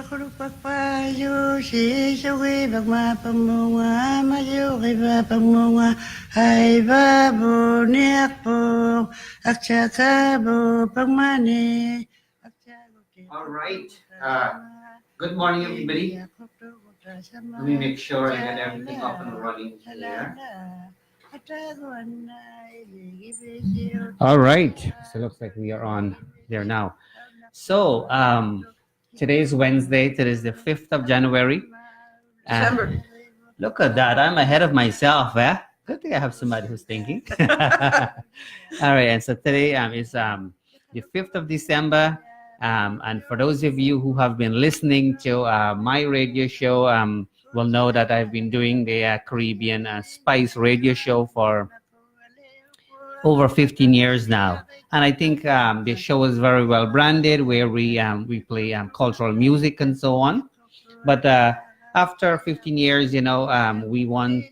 Kulupak payo si sawi bagma pamunga mayo kiba pamunga ay babo niak po akcha bo pagmani. All right. Good morning, everybody. Let me make sure I get everything up and running here. All right. So it looks like we are on there now. So today is Wednesday. Today is the 5th of January. December. Look at that. I'm ahead of myself. Eh? Good thing I have somebody who's thinking. All right. And so today is the 5th of December. And for those of you who have been listening to my radio show, will know that I've been doing the Caribbean Spice radio show for over 15 years now. And I think the show is very well branded, where we play cultural music and so on. But after 15 years, we want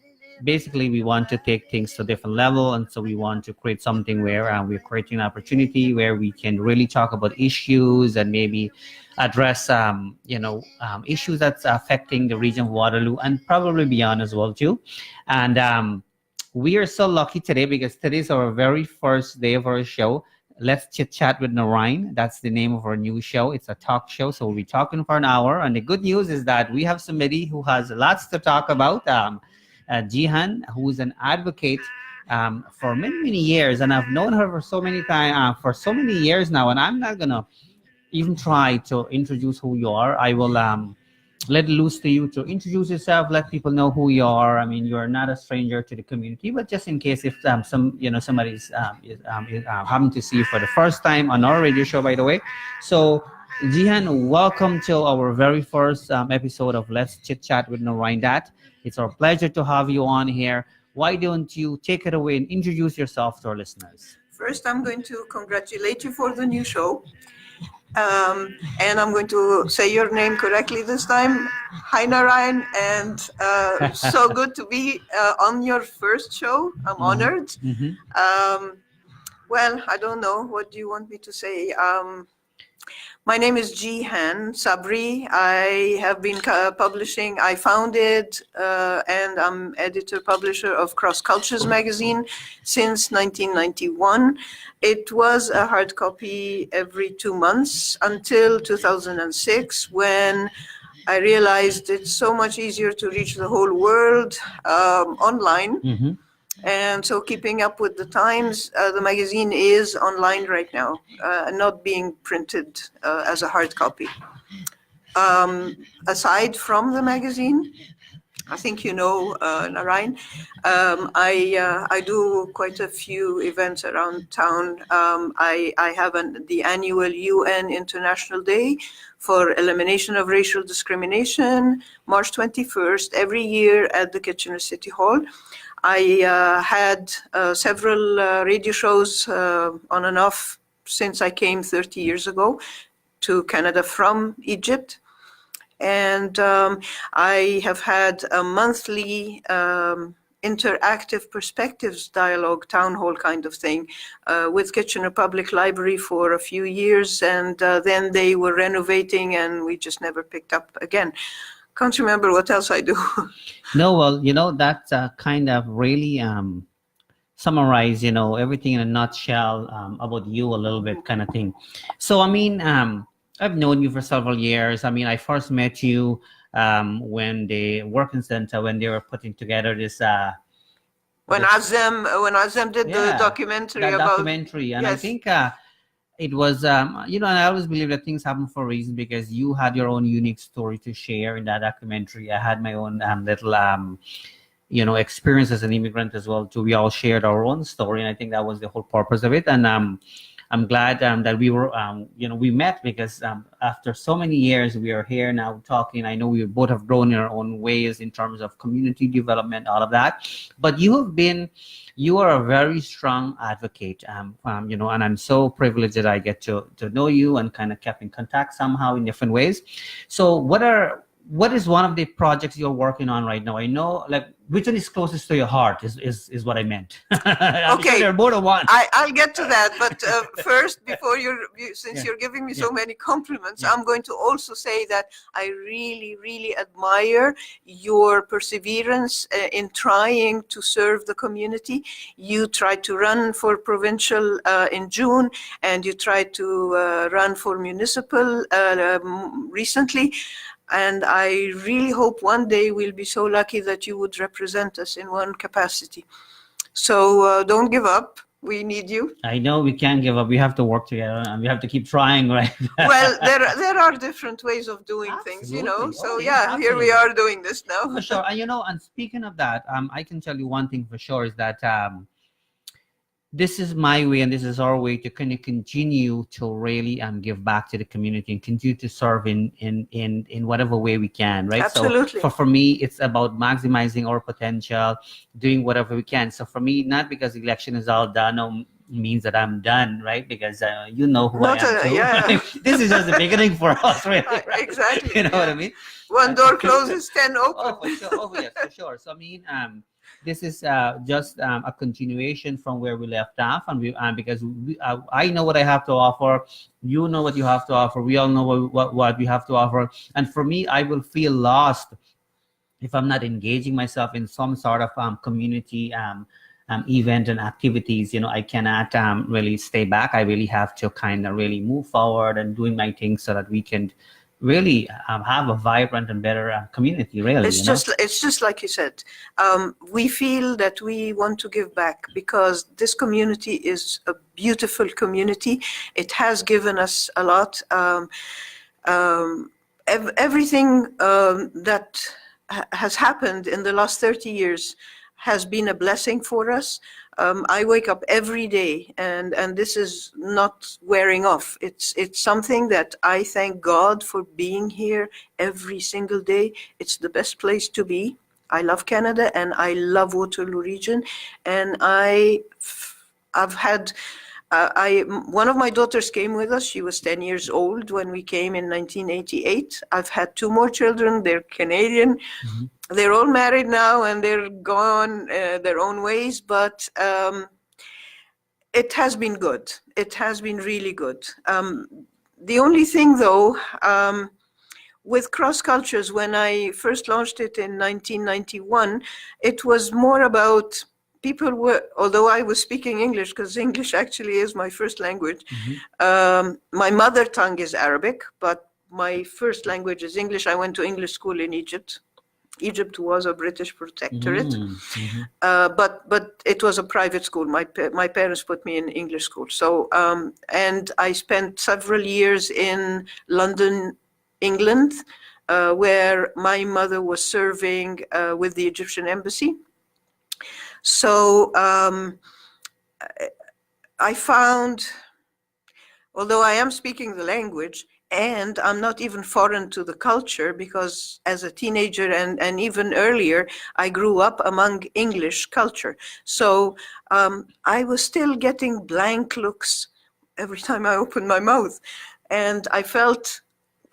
to take things to a different level. And so we want to create something where we're creating an opportunity where we can really talk about issues and maybe address, issues that's affecting the region of Waterloo and probably beyond as well too. And we are so lucky today because today is our very first day of our show. Let's Chit Chat with Narine. That's the name of our new show. It's a talk show, so we'll be talking for an hour. And the good news is that we have somebody who has lots to talk about. Gehan, who is an advocate for many years, and I've known her for so many years now. And I'm not gonna even try to introduce who you are. I will let loose to you to introduce yourself, let people know who you are. I mean, you're not a stranger to the community, but just in case if somebody's having to see you for the first time on our radio show, by the way. So Gehan, welcome to our very first episode of Let's Chit Chat with Narine Dat. It's our pleasure to have you on here. Why don't you take it away and introduce yourself to our listeners? First, I'm going to congratulate you for the new show. And I'm going to say your name correctly this time. Hi, Narine, and so good to be on your first show. I'm honored. Mm-hmm. Well, I don't know. What do you want me to say? My name is Gehan Sabry. I have been publishing. I founded and I'm editor-publisher of Cross Cultures magazine since 1991. It was a hard copy every 2 months until 2006, when I realized it's so much easier to reach the whole world online. Mm-hmm. And so keeping up with the times, the magazine is online right now, not being printed as a hard copy. Aside from the magazine, I think Narine, I do quite a few events around town. I have the annual UN International Day for Elimination of Racial Discrimination, March 21st, every year at the Kitchener City Hall. I had several radio shows on and off since I came 30 years ago to Canada from Egypt. And I have had a monthly interactive perspectives dialogue, town hall kind of thing with Kitchener Public Library for a few years. And then they were renovating and we just never picked up again. Can't remember what else I do. No, well, that's kind of really summarize, everything in a nutshell about you a little bit kind of thing. So, I mean, I've known you for several years. I mean, I first met you when the working center, when they were putting together this When Azem did the yeah, documentary that about, documentary, and I yes, think it was you know, and I always believe that things happen for a reason, because you had your own unique story to share in that documentary. I had my own little you know, experience as an immigrant as well too. We all shared our own story, and I think that was the whole purpose of it. And I'm glad that we were you know, we met, because after so many years we are here now talking. I know we both have grown in our own ways in terms of community development, all of that, but you are a very strong advocate, you know, and I'm so privileged that I get to know you and kind of kept in contact somehow in different ways. So what is one of the projects you're working on right now? I know, like, which one is closest to your heart is what I meant. I'm sure okay, there are more than one. I'll get to that, but first, before since Yeah. you're giving me Yeah. so many compliments, Yeah. I'm going to also say that I really, really admire your perseverance in trying to serve the community. You tried to run for provincial in June, and you tried to run for municipal recently. And I really hope one day we'll be so lucky that you would represent us in one capacity. So don't give up. We need you. I know we can't give up. We have to work together, and we have to keep trying, right? Well, there are different ways of doing things, you know. Absolutely. So Oh, yeah, here we absolutely. are doing this now. For sure. And you know, and speaking of that, I can tell you one thing for sure is that this is my way and this is our way to kind of continue to really give back to the community and continue to serve in whatever way we can, right? Absolutely. So for me, it's about maximizing our potential, doing whatever we can. So for me, not because the election is all done or means that I'm done, right? Because you know who I am too. Yeah. This is just the beginning for us, really. Right? Exactly. You know yeah. what I mean? One door closes, 10 open. Oh, for sure. Oh, yes, for sure. So I mean, this is just a continuation from where we left off, and because I know what I have to offer, you know what you have to offer, we all know what we have to offer, and for me, I will feel lost if I'm not engaging myself in some sort of community event and activities. You know, I cannot really stay back. I really have to kind of really move forward and doing my things so that we can really have a vibrant and better community, really. It's just like you said. We feel that we want to give back because this community is a beautiful community. It has given us a lot. Everything that has happened in the last 30 years has been a blessing for us. I wake up every day and this is not wearing off. It's something that I thank God for being here every single day. It's the best place to be. I love Canada and I love Waterloo region. And I've had, one of my daughters came with us. She was 10 years old when we came in 1988. I've had 2 more children. They're Canadian. Mm-hmm. They're all married now and they're gone their own ways, but it has been good. It has been really good. The only thing though, with Cross Cultures, when I first launched it in 1991, it was more about people were, although I was speaking English, because English actually is my first language. Mm-hmm. My mother tongue is Arabic, but my first language is English. I went to English school in Egypt. Egypt was a British protectorate, mm-hmm. But it was a private school. My parents put me in English school. So and I spent several years in London, England, where my mother was serving with the Egyptian embassy. So I found, although I am speaking the language, and I'm not even foreign to the culture because as a teenager and even earlier, I grew up among English culture. So I was still getting blank looks every time I opened my mouth. And I felt,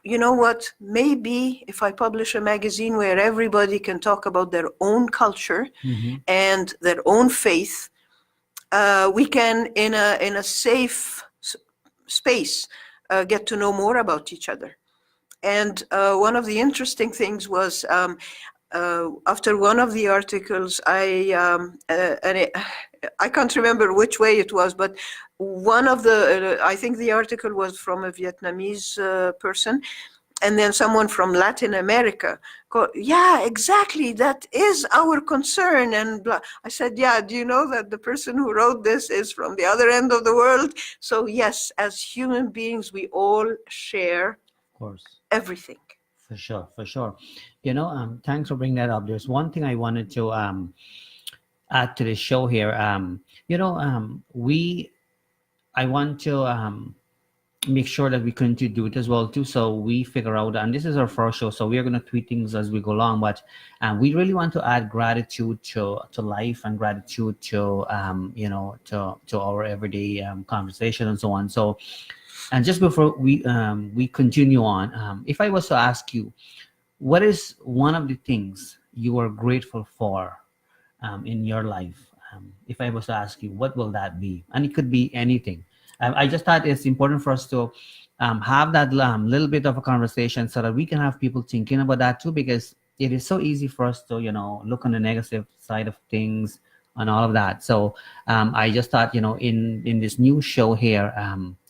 you know what, maybe if I publish a magazine where everybody can talk about their own culture mm-hmm. and their own faith, we can, in a safe space, get to know more about each other. And one of the interesting things was after one of the articles, I can't remember which way it was, but one of the, I think the article was from a Vietnamese person, And then someone from Latin America go, yeah, exactly, that is our concern, and blah. I said, yeah, do you know that the person who wrote this is from the other end of the world? So yes, as human beings, we all share Of course. everything. For sure, for sure. Thanks for bringing that up. There's one thing I wanted to add to the show here. I want to make sure that we continue to do it as well too. So we figure out, and this is our first show, so we are going to tweet things as we go along. But we really want to add gratitude to life and gratitude to to our everyday conversation and so on. So, and just before we continue on, if I was to ask you, what is one of the things you are grateful for in your life? If I was to ask you, what will that be? And it could be anything. I just thought it's important for us to have that little bit of a conversation so that we can have people thinking about that too, because it is so easy for us to, look on the negative side of things and all of that. So I just thought, in this new show here,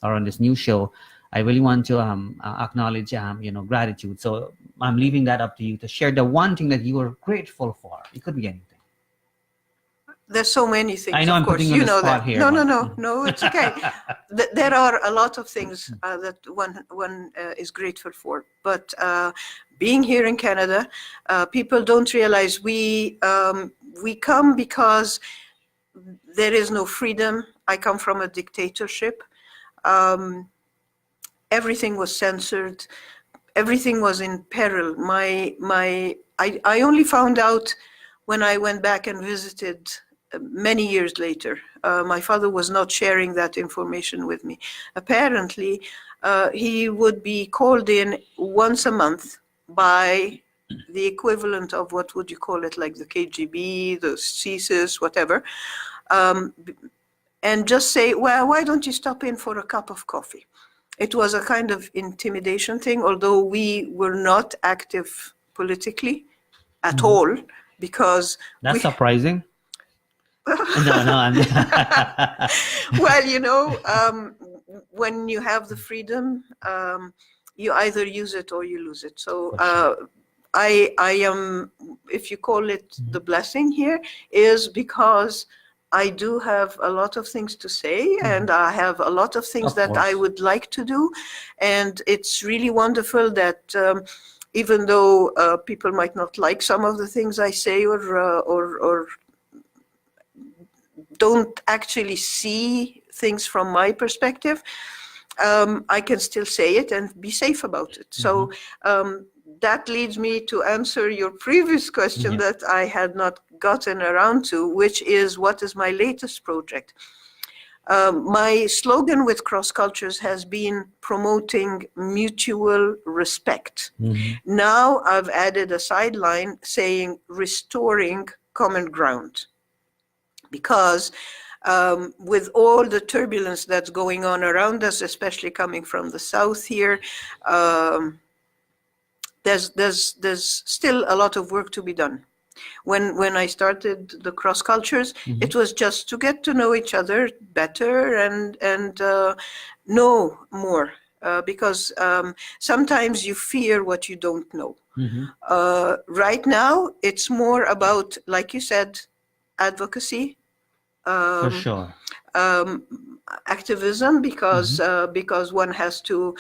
or on this new show, I really want to acknowledge, gratitude. So I'm leaving that up to you to share the one thing that you are grateful for. It could be anything. There's so many things. I know, of I'm course, putting you on the spot that. here, No, but- no, it's okay. There are a lot of things that one is grateful for. But being here in Canada, people don't realize we come because there is no freedom. I come from a dictatorship. Everything was censored. Everything was in peril. I only found out when I went back and visited many years later. My father was not sharing that information with me. Apparently, he would be called in once a month by the equivalent of, what would you call it, like the KGB, the CSIS, whatever, and just say, well, why don't you stop in for a cup of coffee? It was a kind of intimidation thing, although we were not active politically at all, because That's surprising. No. well, when you have the freedom, you either use it or you lose it. So I am, if you call it the blessing here, is because I do have a lot of things to say, and I have a lot of things that I would like to do. And it's really wonderful that even though people might not like some of the things I say, or don't actually see things from my perspective, I can still say it and be safe about it. So that leads me to answer your previous question that I had not gotten around to, which is, what is my latest project? My slogan with Cross Cultures has been promoting mutual respect. Now I've added a sideline saying restoring common ground, because with all the turbulence that's going on around us, especially coming from the south here, there's still a lot of work to be done. When I started the Cross Cultures, it was just to get to know each other better and know more, because sometimes you fear what you don't know. Right now, it's more about, like you said, advocacy. For sure. Activism, because one has to,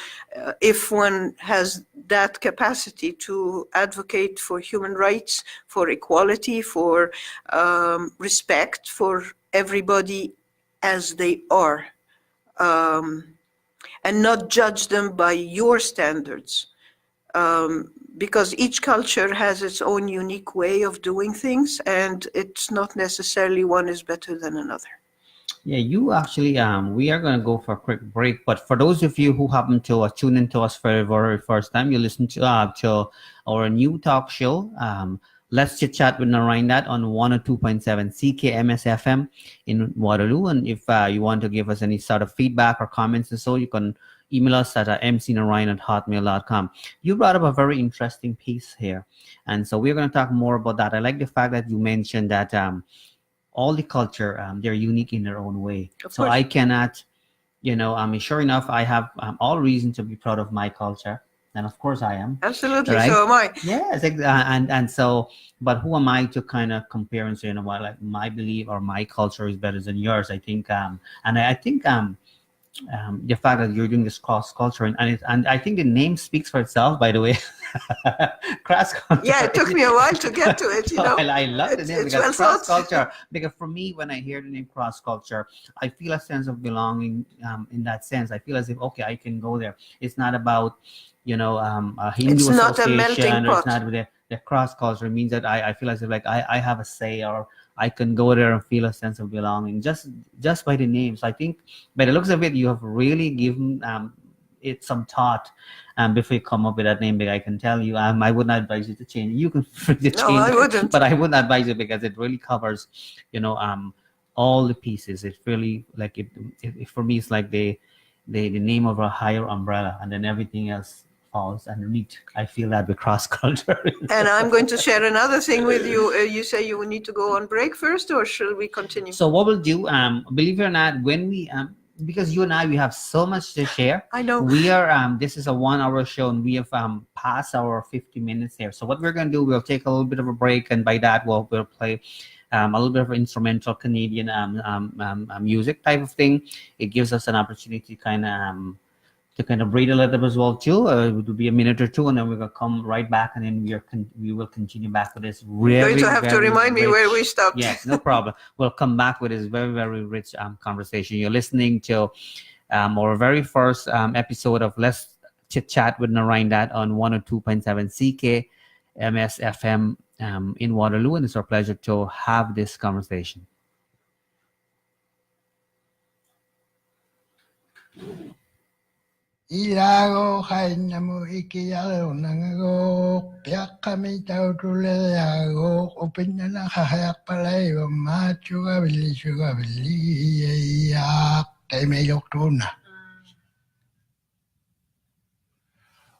if one has that capacity to advocate for human rights, for equality, for respect for everybody as they are, and not judge them by your standards, because each culture has its own unique way of doing things, and it's not necessarily one is better than another. Yeah, you actually, we are going to go for a quick break. But for those of you who happen to tune into us for the very first time, you listen to our new talk show, Let's Chit Chat with Narine Dat on 102.7 CKMS FM in Waterloo. And if you want to give us any sort of feedback or comments and so, you can email us at mcnarine@hotmail.com. You brought up a very interesting piece here. And so we're going to talk more about that. I like the fact that you mentioned that all the culture, they're unique in their own way. So I cannot, sure enough, I have all reason to be proud of my culture. and of course I am. Absolutely, Right? so am I. Yes, and so, but who am I to kind of compare and say, you know what, like my belief or my culture is better than yours? I think, and I think the fact that you're doing this cross culture and I think the name speaks for itself. By the way, cross culture. Yeah, it took me a while to get to it. You know, I love the name it's because well cross thought. culture. Because for me, when I hear the name cross culture, I feel a sense of belonging. In that sense, I feel as if okay, I can go there. It's not about a Hindu It's not a melting association, or it's pot. not the cross culture. It means that I feel as if like I have a say, or I can go there and feel a sense of belonging just by the name. So I think by the looks of it, you have really given it some thought before you come up with that name. Because I can tell you, I would not advise you to change. You can change No, I wouldn't. but I wouldn't advise it because it really covers, all the pieces. It's really like it for me. It's like the name of a higher umbrella, and then everything else falls underneath. I feel that with cross culture. And I'm going to share another thing with you. You say you need to go on break first, or shall we continue? So what we'll do, believe it or not, when we because you and I we have so much to share. I know. We are this is a 1 hour show, and we have passed our 50 minutes here. So what we're gonna do, we'll take a little bit of a break, and by that we'll play a little bit of instrumental Canadian music type of thing. It gives us an opportunity to kind of breathe a little bit as well too. It will be a minute or two, and then we're gonna come right back, and then we will continue back with this. You're going to have to remind me where we stopped. Yes, no problem. We'll come back with this very, very rich conversation. You're listening to our very first episode of Let's Chit Chat with Narine Dat on 102.7 CK MSFM in Waterloo, and it's our pleasure to have this conversation. Ilago hainamu ikialo nangago piakami tautule yago opinana hayak palay machu gabili ya teme yoktuna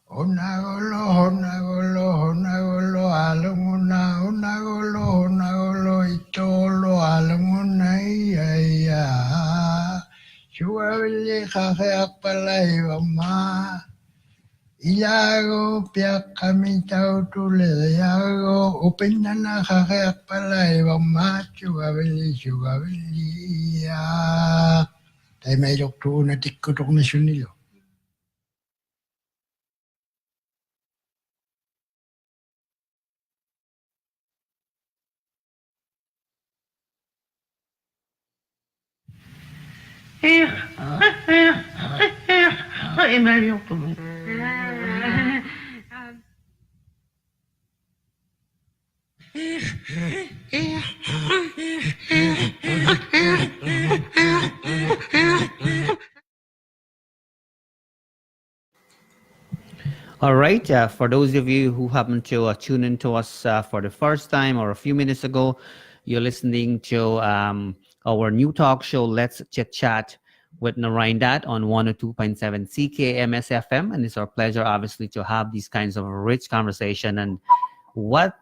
onagolo alunguna onagolo itolo alunguna ya Chugabili hayak palay ma Ilago piakami tautule yago upinana hayak palay ma chugabili ya tay may doktor na tikkutok na sunilo. All right. For those of you who happen to tune into us for the first time or a few minutes ago, you're listening to our new talk show, Let's Chit Chat with Narine Dat on 102.7 CKMSFM. And it's our pleasure, obviously, to have these kinds of rich conversation. And what,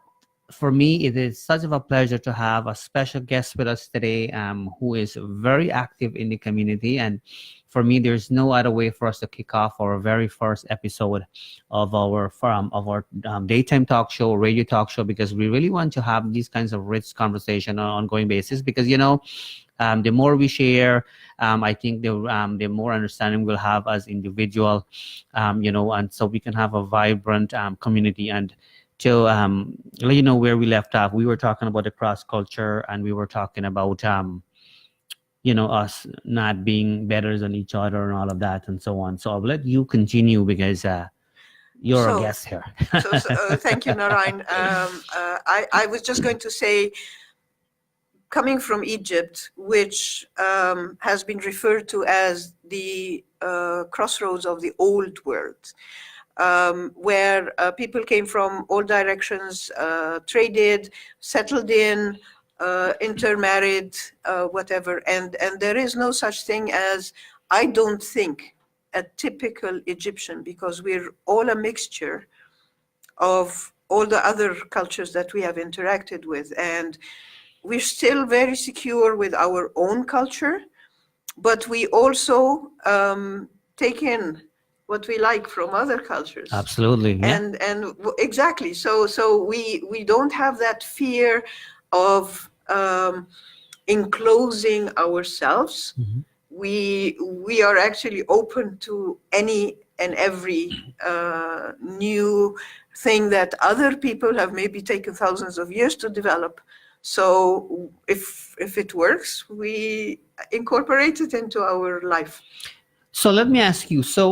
for me, it is such of a pleasure to have a special guest with us today who is very active in the community. And for me, there's no other way for us to kick off our very first episode of our daytime talk show, radio talk show, because we really want to have these kinds of rich conversation on an ongoing basis. Because the more we share, I think the more understanding we'll have as individual, and so we can have a vibrant community. And to let you know where we left off, we were talking about the cross culture, and we were talking about us not being better than each other and all of that and so on. So I'll let you continue because you're a guest here. Thank you, Narine. I was just going to say, coming from Egypt, which has been referred to as the crossroads of the old world, where people came from all directions, traded, settled in, intermarried, whatever. And there is no such thing as, I don't think, a typical Egyptian, because we're all a mixture of all the other cultures that we have interacted with. And we're still very secure with our own culture, but we also take in what we like from other cultures. Absolutely. Yeah. Exactly. So we don't have that fear of enclosing ourselves. Mhm. We are actually open to any and every new thing that other people have maybe taken thousands of years to develop. So if it works, we incorporate it into our life. So let me ask you. So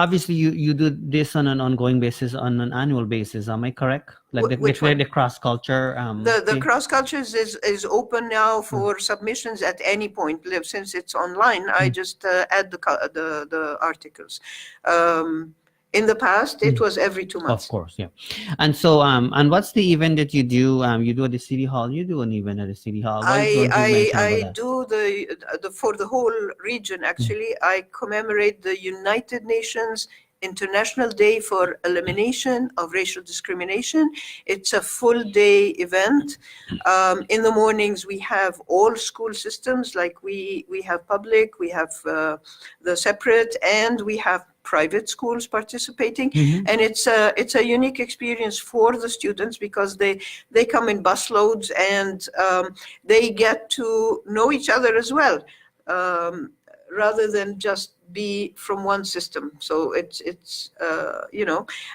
obviously you do this on an ongoing basis, on an annual basis. Am I correct? Like Which one? the cross culture. The Thing? cross cultures is open now for submissions at any point. Since it's online, I just add the articles. In the past, it was every 2 months. Of course, yeah. And so and what's the event that you do? You do at the city hall. You do an event at the city hall. I do the for the whole region. Actually, I commemorate the United Nations International Day for Elimination of Racial Discrimination. It's a full day event. In the mornings, we have all school systems, like we have public, we have the separate, and we have private schools participating. And it's a unique experience for the students because they come in busloads and they get to know each other as well, rather than just be from one system. So it's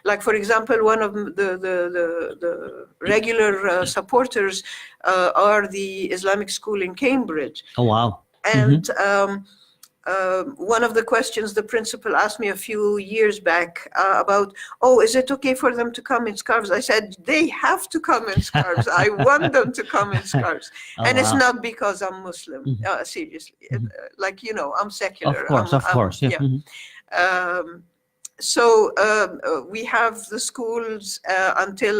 like, for example, one of the regular supporters are the Islamic school in Cambridge. Oh, wow. And one of the questions the principal asked me a few years back about, is it okay for them to come in scarves? I said, they have to come in scarves. I want them to come in scarves. And it's not because I'm Muslim, seriously. Like, I'm secular. Of course. Yeah. So we have the schools until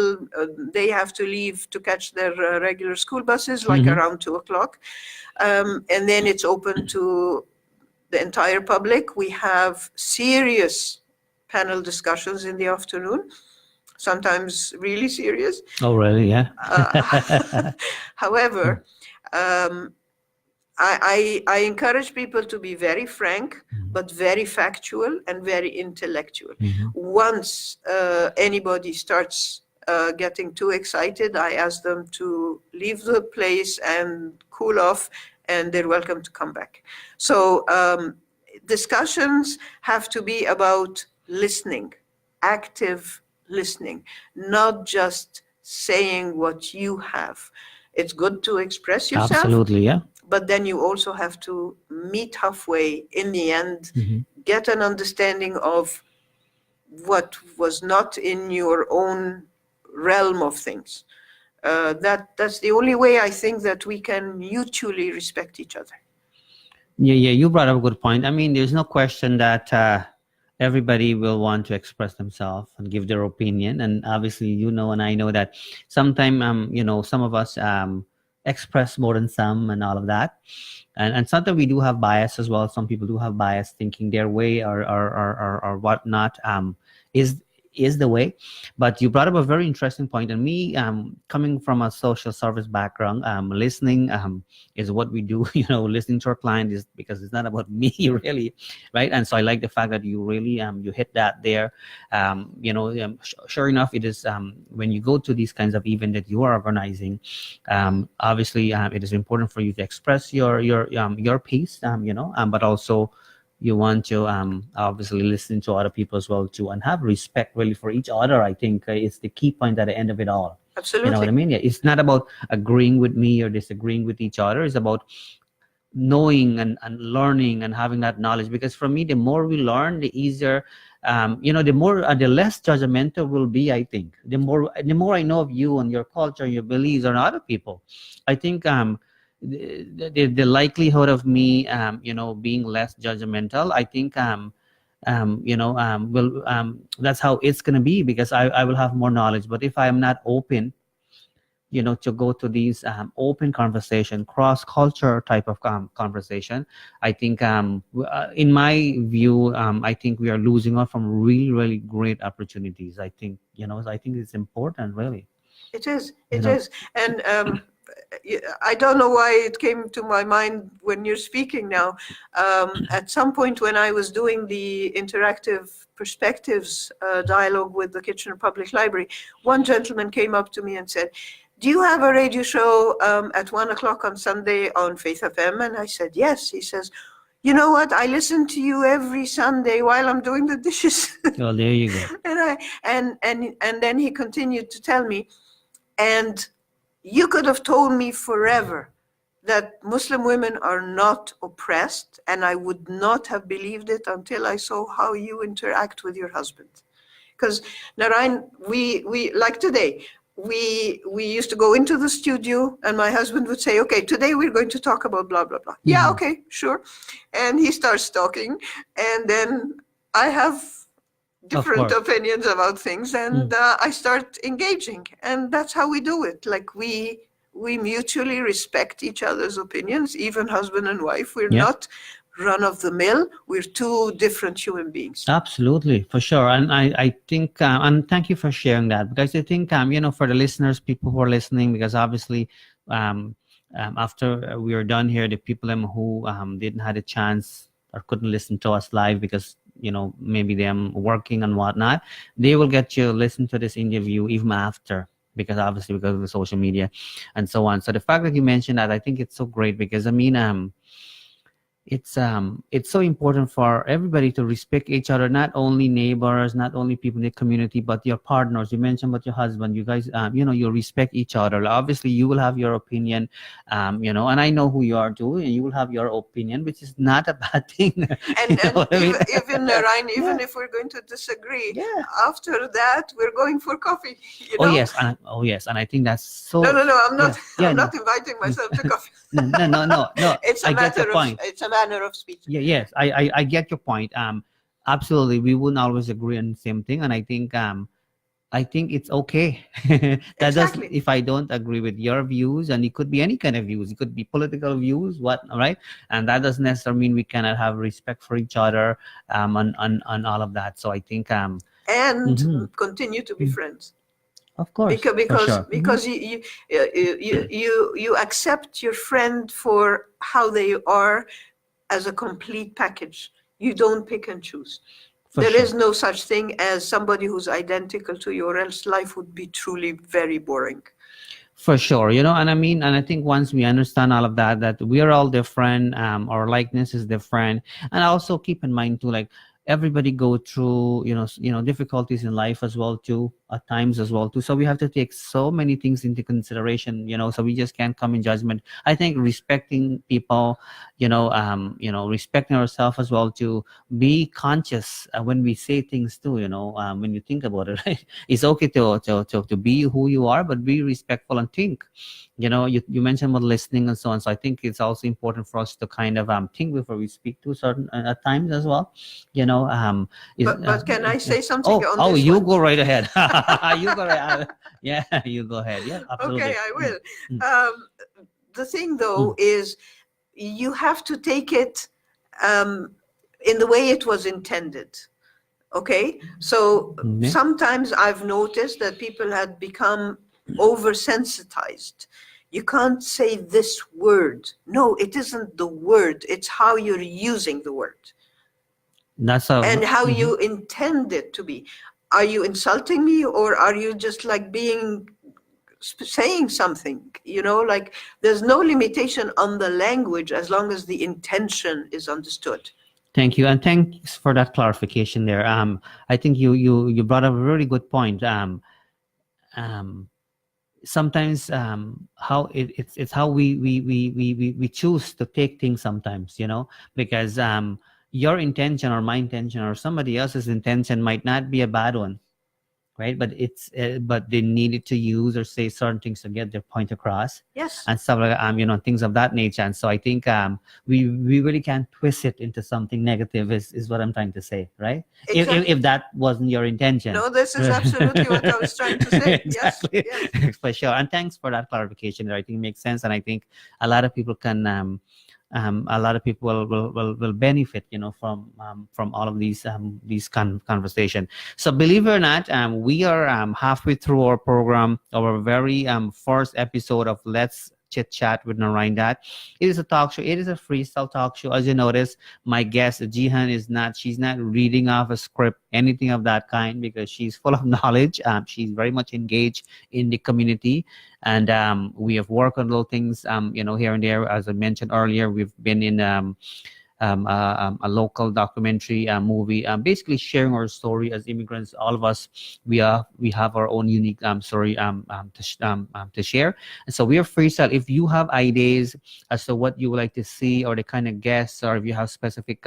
they have to leave to catch their regular school buses, like around 2:00. And then it's open to the entire public. We have serious panel discussions in the afternoon, sometimes really serious. Oh, really? Yeah. However, I encourage people to be very frank, but very factual and very intellectual. Once anybody starts getting too excited, I ask them to leave the place and cool off, and they're welcome to come back. So discussions have to be about listening, active listening, not just saying what you have. It's good to express yourself. Absolutely, yeah. But then you also have to meet halfway in the end, get an understanding of what was not in your own realm of things. That's the only way I think that we can mutually respect each other. Yeah, you brought up a good point. I mean, there's no question that everybody will want to express themselves and give their opinion. And obviously, and I know that sometimes, some of us express more than some and all of that. And sometimes we do have bias as well. Some people do have bias thinking their way or whatnot is the way. But you brought up a very interesting point. And me, coming from a social service background, listening is what we do. Listening to our client is because it's not about me really, right? And so I like the fact that you really you hit that there. Sure enough, it is when you go to these kinds of events that you are organizing, obviously it is important for you to express your piece, but also you want to obviously listen to other people as well too, and have respect really for each other. I think is the key point at the end of it all. Absolutely. You know what I mean? Yeah, it's not about agreeing with me or disagreeing with each other. It's about knowing and learning and having that knowledge. Because for me, the more we learn, the easier, the less judgmental we'll be. I think the more I know of you and your culture, your beliefs, and other people, I think the likelihood of me being less judgmental, I think that's how it's going to be, because I will have more knowledge. But if I am not open to go to these open conversation, cross-culture type of conversation, I think in my view, I think we are losing out from really, really great opportunities. I think I think it's important, really. It is. And I don't know why it came to my mind when you're speaking now. At some point when I was doing the interactive perspectives dialogue with the Kitchener Public Library, one gentleman came up to me and said, "Do you have a radio show at 1 o'clock on Sunday on Faith FM?" And I said, "Yes." He says, "You know what? I listen to you every Sunday while I'm doing the dishes." Well, there you go. and then he continued to tell me, "And you could have told me forever that Muslim women are not oppressed, and I would not have believed it until I saw how you interact with your husband." Because Narine, we like today, we used to go into the studio and my husband would say, "Okay, today we're going to talk about blah, blah, blah." "Yeah, okay, sure." And he starts talking, and then I have different opinions about things, and I start engaging, and that's how we do it. Like we mutually respect each other's opinions, even husband and wife. We're not run of the mill. We're two different human beings. Absolutely, for sure. And I think, and thank you for sharing that, because I think, for the listeners, people who are listening, because obviously, after we are done here, the people who didn't have a chance or couldn't listen to us live because maybe them working and whatnot, they will get to listen to this interview even after, because of the social media and so on. So the fact that you mentioned that, I think it's so great, because it's so important for everybody to respect each other, not only neighbors, not only people in the community, but your partners. You mentioned about your husband. You guys, you respect each other. Obviously, you will have your opinion, and I know who you are too, and you will have your opinion, which is not a bad thing. And even Narine, even if we're going to disagree, after that we're going for coffee. Oh yes, and I think that's so. No, I'm not. I'm not inviting myself to coffee. No. It's a matter of. It's a manner of speech. Yes, I get your point. Absolutely, we wouldn't always agree on the same thing, and I think it's okay. Exactly. If I don't agree with your views, and it could be any kind of views, it could be political views, right? And that doesn't necessarily mean we cannot have respect for each other, on all of that. So I think continue to be friends. Of course, because you accept your friend for how they are as a complete package. You don't pick and choose. There is no such thing as somebody who's identical to you, or else life would be truly very boring. For sure, and I think once we understand all of that we are all different, our likeness is different, and also keep in mind too, like everybody go through difficulties in life as well too, at times as well too. So we have to take so many things into consideration, so we just can't come in judgment. I think respecting people, respecting ourselves as well, to be conscious when we say things too, when you think about it, right? It's okay to be who you are, but be respectful and think. You mentioned about listening and so on. So I think it's also important for us to kind of think before we speak to certain at times as well. But can I say something on this? Oh, you go right ahead. You go right. Yeah, you go ahead. Yeah, absolutely. Okay, I will. The thing though is you have to take it in the way it was intended. Okay, so sometimes I've noticed that people had become oversensitized. You can't say this word. No, it isn't the word. It's how you're using the word. And how you intend it to be. Are you insulting me, or are you just like saying something? Like there's no limitation on the language as long as the intention is understood. Thank you, and thanks for that clarification there. I think you brought up a really good point. Sometimes how it's how we choose to take things sometimes, because your intention or my intention or somebody else's intention might not be a bad one, right? But but they needed to use or say certain things to get their point across. Yes. And stuff like things of that nature. And so I think we really can't twist it into something negative is what I'm trying to say, right? Exactly. If that wasn't your intention. No, this is absolutely what I was trying to say. Exactly. Yes. For sure. And thanks for that clarification there. I think it makes sense, and I think a lot of people can a lot of people will benefit, from all of these conversation. So believe it or not, we are halfway through our program, our very first episode of Let's Chit Chat with Narine Dat. It is a talk show. It is a freestyle talk show. As you notice, my guest Gehan she's not reading off a script, anything of that kind, because she's full of knowledge. She's very much engaged in the community, and we have worked on little things, here and there. As I mentioned earlier, we've been in a local documentary movie, basically sharing our story as immigrants. All of us, we have our own unique story to share. And so we are freestyle. If you have ideas as to what you would like to see, or the kind of guests, or if you have specific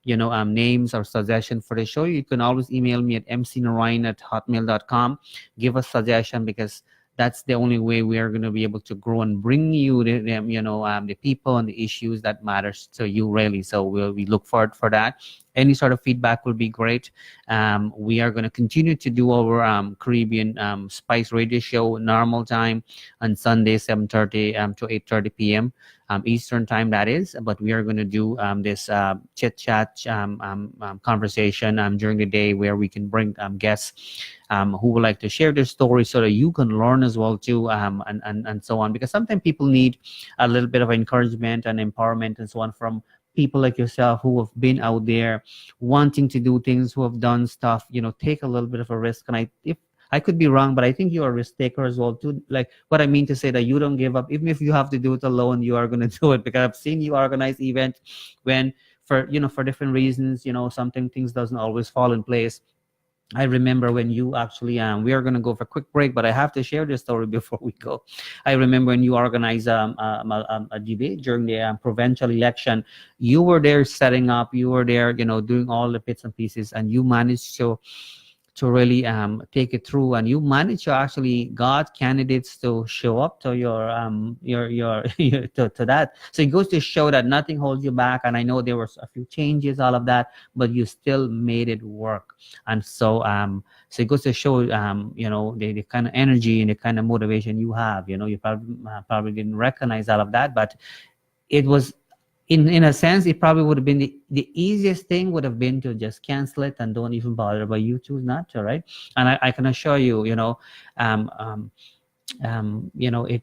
names or suggestion for the show, you can always email me at mcnarine@hotmail.com. Give us suggestion, because that's the only way we are going to be able to grow and bring you the people and the issues that matters to you, really. So we look forward for that. Any sort of feedback will be great. We are going to continue to do our Caribbean Spice Radio Show normal time on Sunday, 7:30 to 8:30 p.m. Eastern time, that is. But we are going to do this chit chat conversation during the day, where we can bring guests who would like to share their story, so that you can learn as well too, and so on. Because sometimes people need a little bit of encouragement and empowerment and so on from people like yourself, who have been out there wanting to do things, who have done stuff, take a little bit of a risk. And if I could be wrong, but I think you're a risk taker as well too. Like, what I mean to say, that you don't give up, even if you have to do it alone, you are going to do it. Because I've seen you organize events when, for different reasons, something things doesn't always fall in place. I remember when you actually, we are going to go for a quick break, but I have to share this story before we go. I remember when you organized a debate during the provincial election. You were there setting up, you were there, doing all the bits and pieces, and you managed to really take it through, and you managed to actually got candidates to show up to your to that. So it goes to show that nothing holds you back. And I know there was a few changes, all of that, but you still made it work. And so so it goes to show the kind of energy and the kind of motivation you have. You probably didn't recognize all of that, but it was, in a sense, it probably would have been the easiest thing would have been to just cancel it and don't even bother, but you choose not to, right? And I can assure you,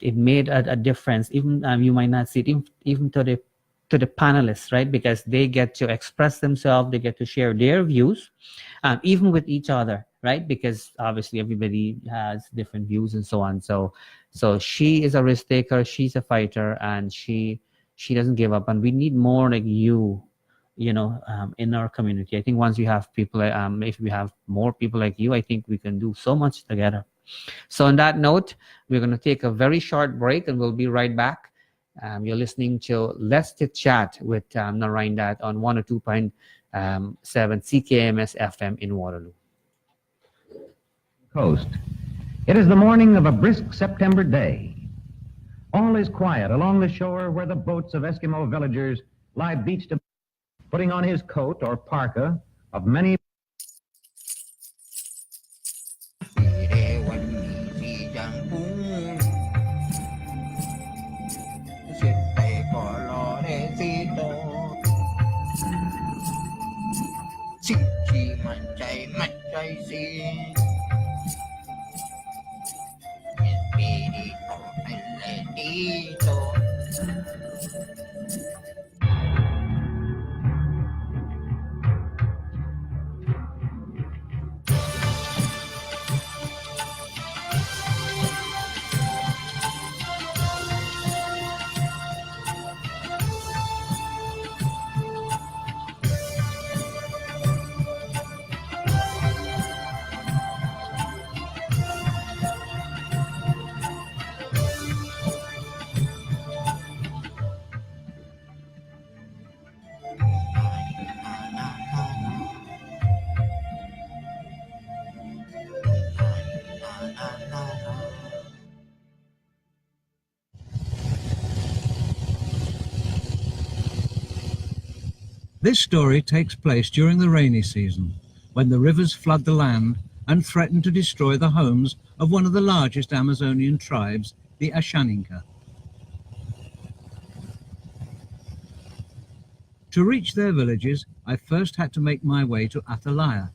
it made a difference. Even you might not see it, even to the panelists, right? Because they get to express themselves, they get to share their views, even with each other, right? Because obviously everybody has different views and so on. So she is a risk taker, she's a fighter, and she doesn't give up. And we need more like you, in our community. I think once we have people, if we have more people like you, I think we can do so much together. So on that note, we're going to take a very short break, and we'll be right back. You're listening to Let's Chit Chat with Narine Dat on 102.7 CKMS FM in Waterloo. Coast. It is the morning of a brisk September day. All is quiet along the shore where the boats of Eskimo villagers lie beached, putting on his coat or parka of many. This story takes place during the rainy season, when the rivers flood the land and threaten to destroy the homes of one of the largest Amazonian tribes, the Ashaninka. To reach their villages, I first had to make my way to Atalaya,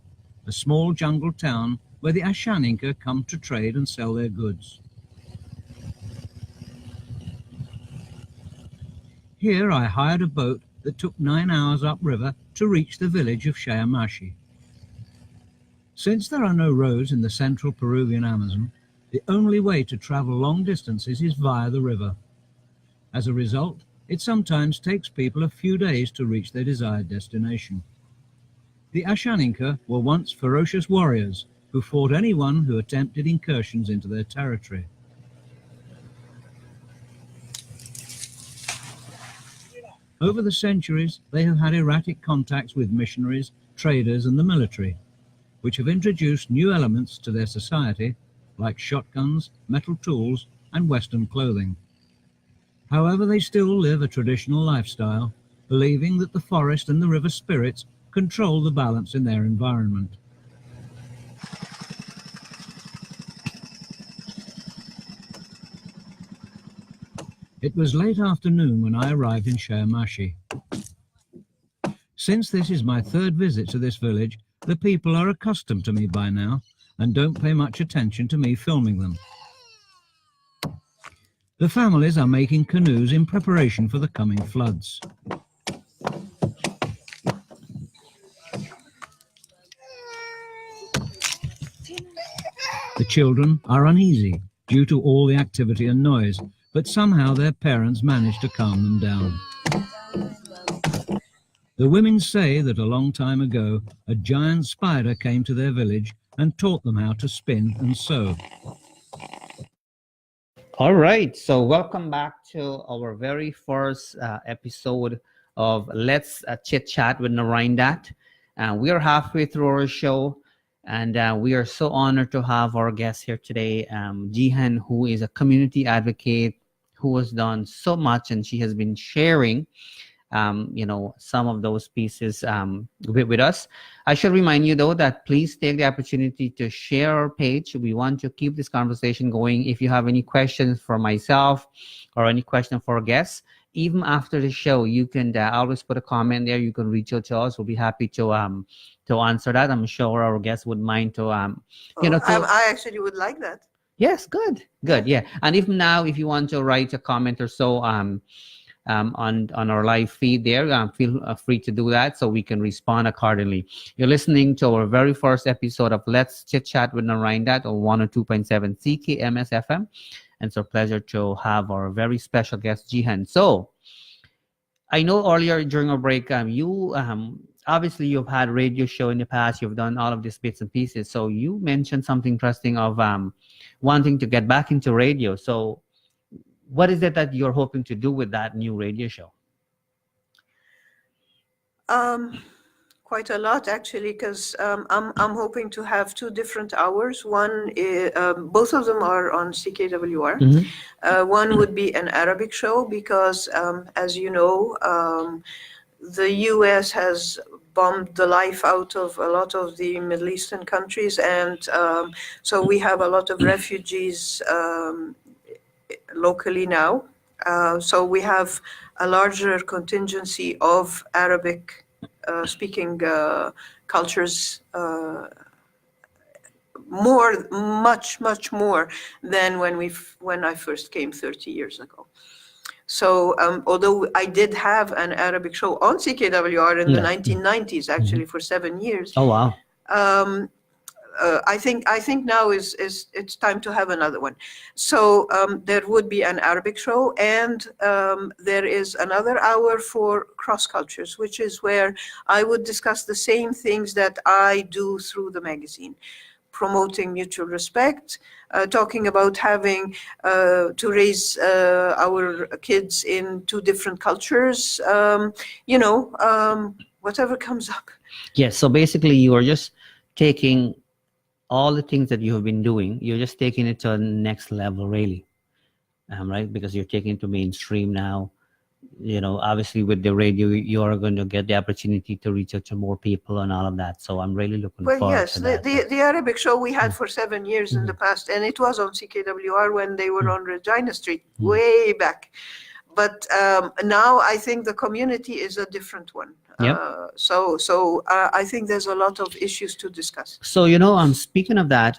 a small jungle town where the Ashaninka come to trade and sell their goods. Here I hired a boat that took 9 hours upriver to reach the village of Shayamashi. Since there are no roads in the central Peruvian Amazon, the only way to travel long distances is via the river. As a result, it sometimes takes people a few days to reach their desired destination. The Ashaninka were once ferocious warriors who fought anyone who attempted incursions into their territory. Over the centuries, they have had erratic contacts with missionaries, traders, and the military, which have introduced new elements to their society, like shotguns, metal tools, and Western clothing. However, they still live a traditional lifestyle, believing that the forest and the river spirits control the balance in their environment. It was late afternoon when I arrived in Shayamashi. Since this is my third visit to this village, the people are accustomed to me by now and don't pay much attention to me filming them. The families are making canoes in preparation for the coming floods. The children are uneasy due to all the activity and noise, but somehow their parents manage to calm them down. The women say that a long time ago, a giant spider came to their village and taught them how to spin and sew. All right, so welcome back to our very first episode of Let's Chit Chat with Narine Dat. We are halfway through our show, and we are so honored to have our guest here today, Gehan, who is a community advocate who has done so much, and she has been sharing some of those pieces with us. I should remind you, though, that please take the opportunity to share our page. We want to keep this conversation going. If you have any questions for myself or any question for our guests, even after the show, you can always put a comment there. You can reach out to us. We'll be happy to answer that. I'm sure our guests would mind to I actually would like that. Yes, good, yeah. And if you want to write a comment or so on our live feed there, feel free to do that so we can respond accordingly. You're listening to our very first episode of Let's Chit Chat with Narine Dat on 102.7 CKMS FM. And it's a pleasure to have our very special guest, Gehan. So I know earlier during our break, you obviously you've had radio show in the past. You've done all of these bits and pieces. So you mentioned something interesting of wanting to get back into radio. So what is it that you're hoping to do with that new radio show? Quite a lot, actually, because I'm hoping to have 2 different hours. One, both of them are on CKWR. Mm-hmm. One would be an Arabic show because, as you know, the U.S. has bombed the life out of a lot of the Middle Eastern countries, and so we have a lot of refugees locally now. So we have a larger contingency of Arabic speaking cultures, much more than when I first came 30 years ago. So although I did have an Arabic show on CKWR in the 1990s, actually, for 7 years. Oh, wow. I think now it's time to have another one. So there would be an Arabic show, and there is another hour for cross cultures, which is where I would discuss the same things that I do through the magazine, promoting mutual respect, talking about having to raise our kids in 2 different cultures, whatever comes up. Yes, so basically you are just taking all the things that you have been doing, you're just taking it to the next level, really, right? Because you're taking it to mainstream now. Obviously with the radio, you are going to get the opportunity to reach out to more people and all of that. So I'm really looking forward to that. The Arabic show we had for 7 years in the past, and it was on CKWR when they were on Regina Street, way back. But now I think the community is a different one. Yep. I think there's a lot of issues to discuss. So, speaking of that,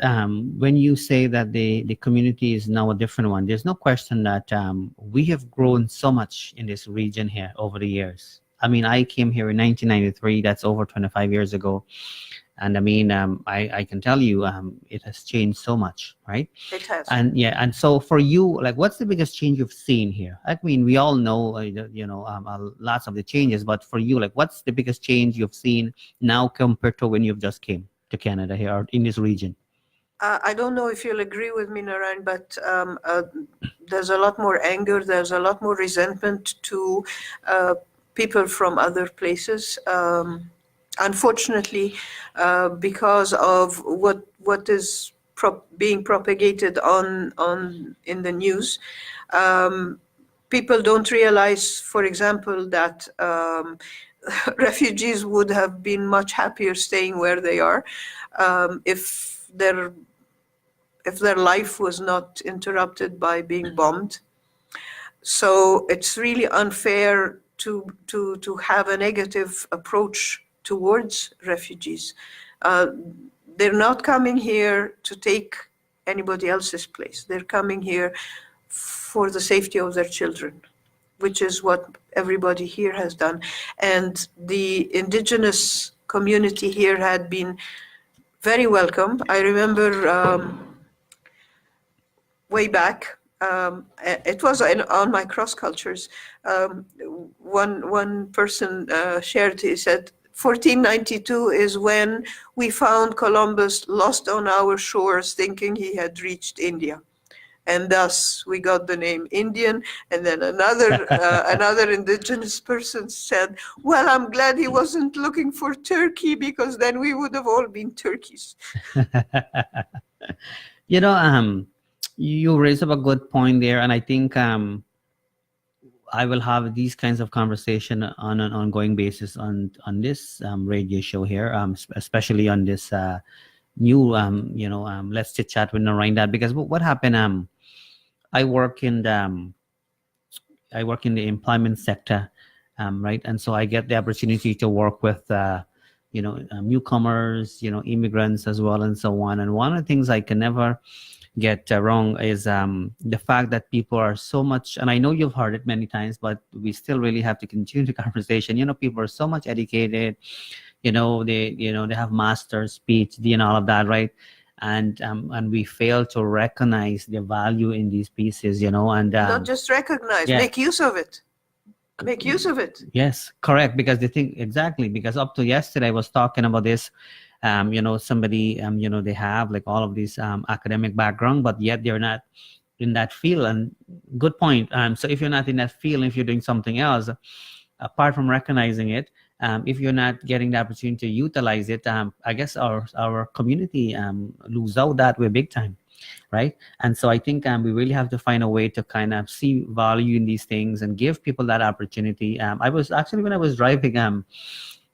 when you say that the community is now a different one, there's no question that we have grown so much in this region here over the years. I mean, I came here in 1993. That's over 25 years ago. And I mean, I can tell you, it has changed so much, right? It has. And yeah, and so for you, like, what's the biggest change you've seen here? I mean, we all know, lots of the changes, but for you, like, what's the biggest change you've seen now compared to when you've just came to Canada here or in this region? I don't know if you'll agree with me, Narine, but there's a lot more anger. There's a lot more resentment to people from other places. Unfortunately, because of what is being propagated in the news, people don't realize, for example, that refugees would have been much happier staying where they are if their life was not interrupted by being bombed. So it's really unfair to have a negative approach towards refugees. They're not coming here to take anybody else's place. They're coming here for the safety of their children, which is what everybody here has done. And the indigenous community here had been very welcome. I remember way back, it was on my cross cultures. One person shared, he said, 1492 is when we found Columbus lost on our shores thinking he had reached India. And thus we got the name Indian. And then another indigenous person said, well, I'm glad he wasn't looking for Turkey, because then we would have all been turkeys. You raise up a good point there. And I think I will have these kinds of conversation on an ongoing basis on this radio show here, especially on this new, Let's Chit Chat with Narine Dat, because what happened, I work in the employment sector, right? And so I get the opportunity to work with, newcomers, immigrants as well, and so on. And one of the things I can never get wrong is the fact that people are so much, and I know you've heard it many times, but we still really have to continue the conversation. People are so much educated, they have master's, PhD, and all of that, right? And we fail to recognize the value in these pieces, and not just recognize, make use of it. Make use of it. Yes, correct. Because because up to yesterday I was talking about this. Somebody, they have like all of these academic background, but yet they're not in that field. And good point. So if you're not in that field, if you're doing something else, apart from recognizing it, if you're not getting the opportunity to utilize it, I guess our community lose out that way big time, right? And so I think we really have to find a way to kind of see value in these things and give people that opportunity. When I was driving,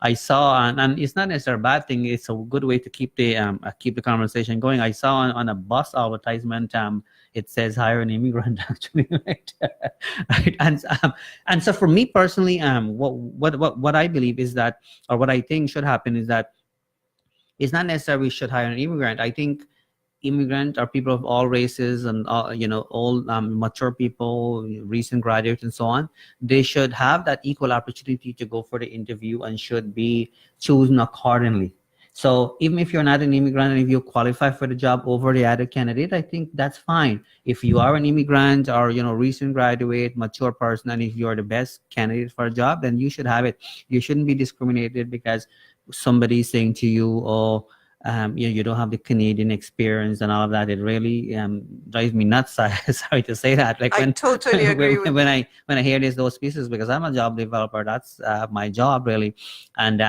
I saw, and it's not necessarily a bad thing. It's a good way to keep the conversation going. I saw on a bus advertisement, it says hire an immigrant, actually, right? Right. And so for me personally, what I believe is that, or what I think should happen is that it's not necessarily we should hire an immigrant. I think immigrant are people of all races and all mature people, recent graduates, and so on. They should have that equal opportunity to go for the interview and should be chosen accordingly. So even if you're not an immigrant and if you qualify for the job over the other candidate, I think that's fine. If you are an immigrant or recent graduate, mature person, and if you're the best candidate for a job, then you should have it. You shouldn't be discriminated because somebody is saying to you, oh, you don't have the Canadian experience and all of that. It really drives me nuts. Sorry to say that. Like I totally agree with when I hear those pieces, because I'm a job developer. That's my job really, and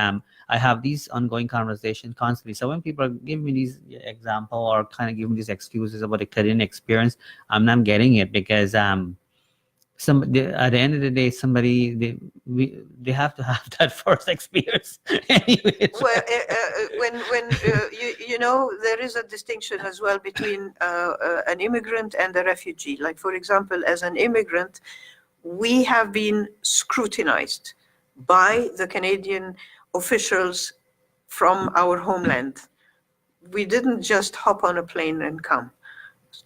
I have these ongoing conversations constantly. So when people give me these example or kind of give me these excuses about the Canadian experience, I'm not getting it, because at the end of the day, they have to have that first experience. Anyways. Well, when there is a distinction as well between an immigrant and a refugee. Like, for example, as an immigrant, we have been scrutinized by the Canadian officials from our homeland. We didn't just hop on a plane and come.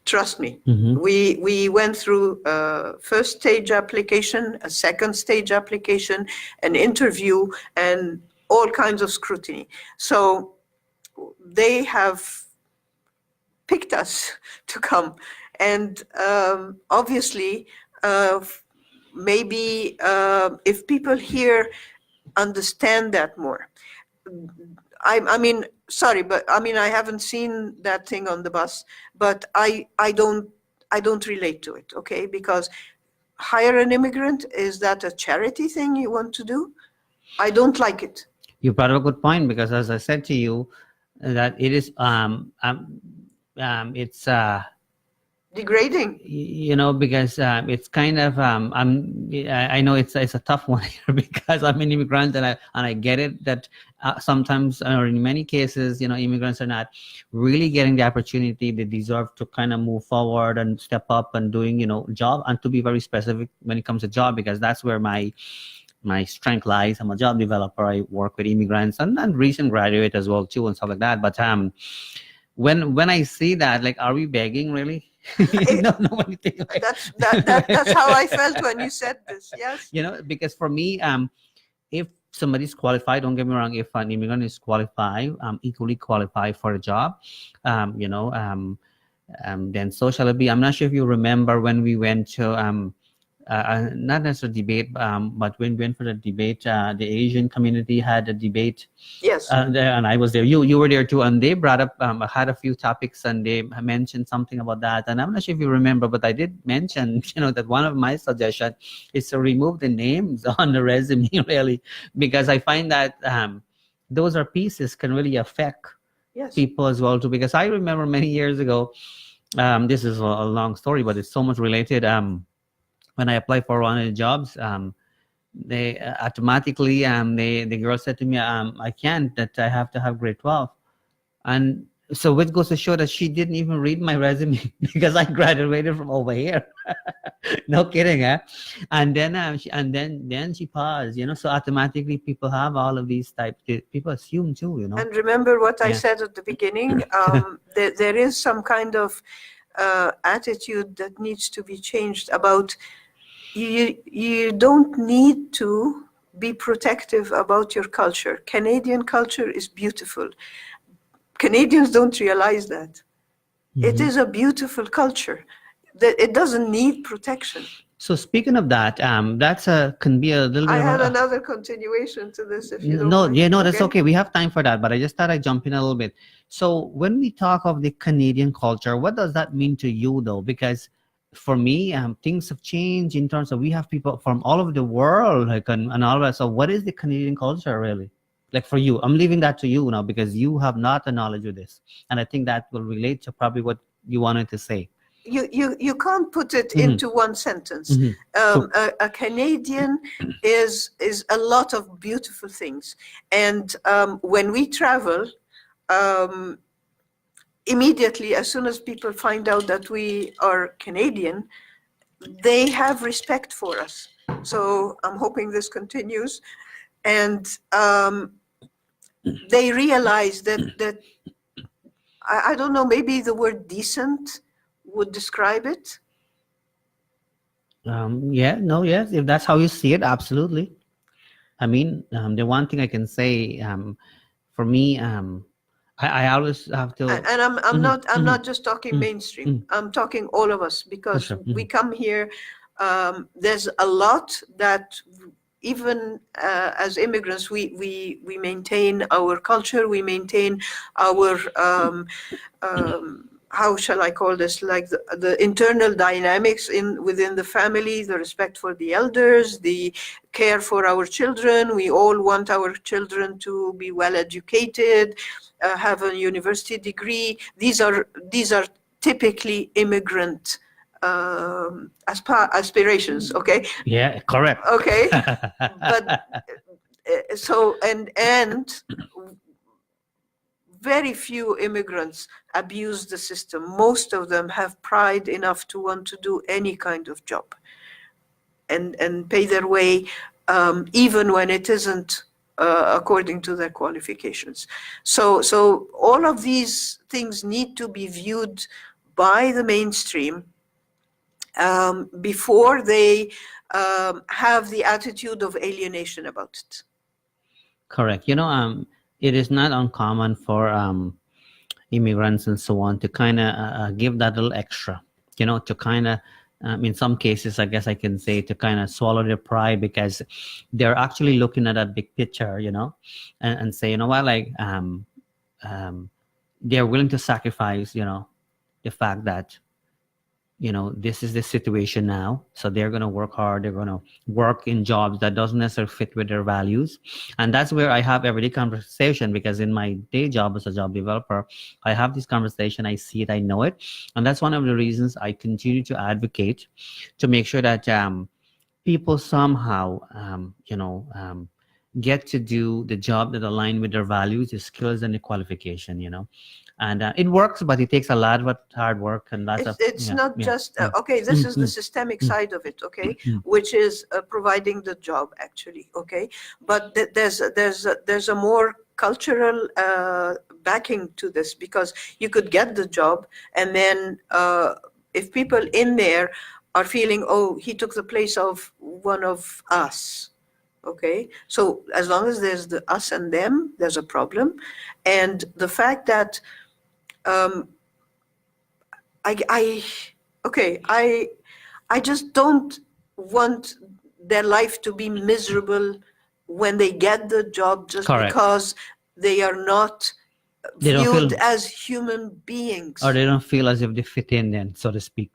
Trust me. We went through a first stage application, a second stage application, an interview, and all kinds of scrutiny. So they have picked us to come. And obviously, maybe if people here understand that more. I mean, sorry, but I mean, I haven't seen that thing on the bus, but I don't relate to it, okay? Because hire an immigrant, is that a charity thing you want to do? I don't like it. You brought up a good point, because as I said to you, that it is it's Degrading. you know, because it's kind of I know it's a tough one here, because I'm an immigrant, and I get it that sometimes, or in many cases, you know, immigrants are not really getting the opportunity they deserve to kind of move forward and step up and doing, you know, job, and to be very specific when it comes to job, because that's where my strength lies. I'm a job developer. I work with immigrants and recent graduate as well too, and stuff like that. But when I see that, like, are we begging really? No, when you think about it. That's how I felt when you said this. Yes. You know, because for me, if somebody's qualified, don't get me wrong, if an immigrant is qualified, equally qualified for a job, you know, then so shall it be. I'm not sure if you remember when we went to not necessarily debate, but when we went for the debate, the Asian community had a debate. Yes. And I was there. You were there too, and they brought up, had a few topics, and they mentioned something about that. And I'm not sure if you remember, but I did mention, you know, that one of my suggestions is to remove the names on the resume, really, because I find that those are pieces can really affect people as well too. Because I remember many years ago, this is a long story, but it's so much related. When I applied for one of the jobs, they automatically, the girl said to me, I can't, that I have to have grade 12. And so it goes to show that she didn't even read my resume, because I graduated from over here. No kidding, huh? And then she paused, you know, so automatically people have all of these types, people assume too, you know. And remember what I said at the beginning, there is some kind of attitude that needs to be changed about you don't need to be protective about your culture. Canadian culture is beautiful. Canadians don't realize that. It is a beautiful culture. That it doesn't need protection. So speaking of that, that's can be a little bit. I had another continuation to this, if you don't No, mind. yeah, no, that's okay. We have time for that, but I just thought I'd jump in a little bit. So when we talk of the Canadian culture, what does that mean to you, though? Because for me, things have changed in terms of we have people from all over the world, like, and all of that. So what is the Canadian culture really? Like for you, I'm leaving that to you now, because you have not the knowledge of this. And I think that will relate to probably what you wanted to say. You can't put it into one sentence. A Canadian is a lot of beautiful things. And when we travel, immediately, as soon as people find out that we are Canadian, they have respect for us. So I'm hoping this continues. And they realize that I don't know, maybe the word decent would describe it. Yes, if that's how you see it, absolutely. I mean, the one thing I can say, for me, I always have to. And I'm not just talking mainstream. I'm talking all of us, because we come here. There's a lot that even as immigrants, we maintain our culture. We maintain our how shall I call this? Like the internal dynamics within the family, the respect for the elders, the care for our children. We all want our children to be well educated, have a university degree. These are typically immigrant aspirations. Okay. Yeah, correct. Okay, but so and very few immigrants abuse the system. Most of them have pride enough to want to do any kind of job and pay their way even when it isn't according to their qualifications. So all of these things need to be viewed by the mainstream before they have the attitude of alienation about it. Correct. It is not uncommon for immigrants and so on to kind of give that little extra, to kind of, in some cases, I guess I can say, to kind of swallow their pride, because they're actually looking at that big picture, and say, what, like, they're willing to sacrifice, the fact that, this is the situation now. So they're going to work hard. They're going to work in jobs that doesn't necessarily fit with their values. And that's where I have everyday conversation, because in my day job as a job developer, I have this conversation. I see it, I know it. And that's one of the reasons I continue to advocate to make sure that people somehow, get to do the job that align with their values, the skills, and the qualification, and it works, but it takes a lot of hard work and lots of. It's not just okay. This is the systemic side of it, okay, which is providing the job, actually, okay. But there's a more cultural backing to this, because you could get the job, and then if people in there are feeling, oh, he took the place of one of us. Okay, so as long as there's the us and them, there's a problem. And the fact that I just don't want their life to be miserable when they get the job, just Correct. because they are not They don't viewed feel- as human beings. Or they don't feel as if they fit in, then, so to speak.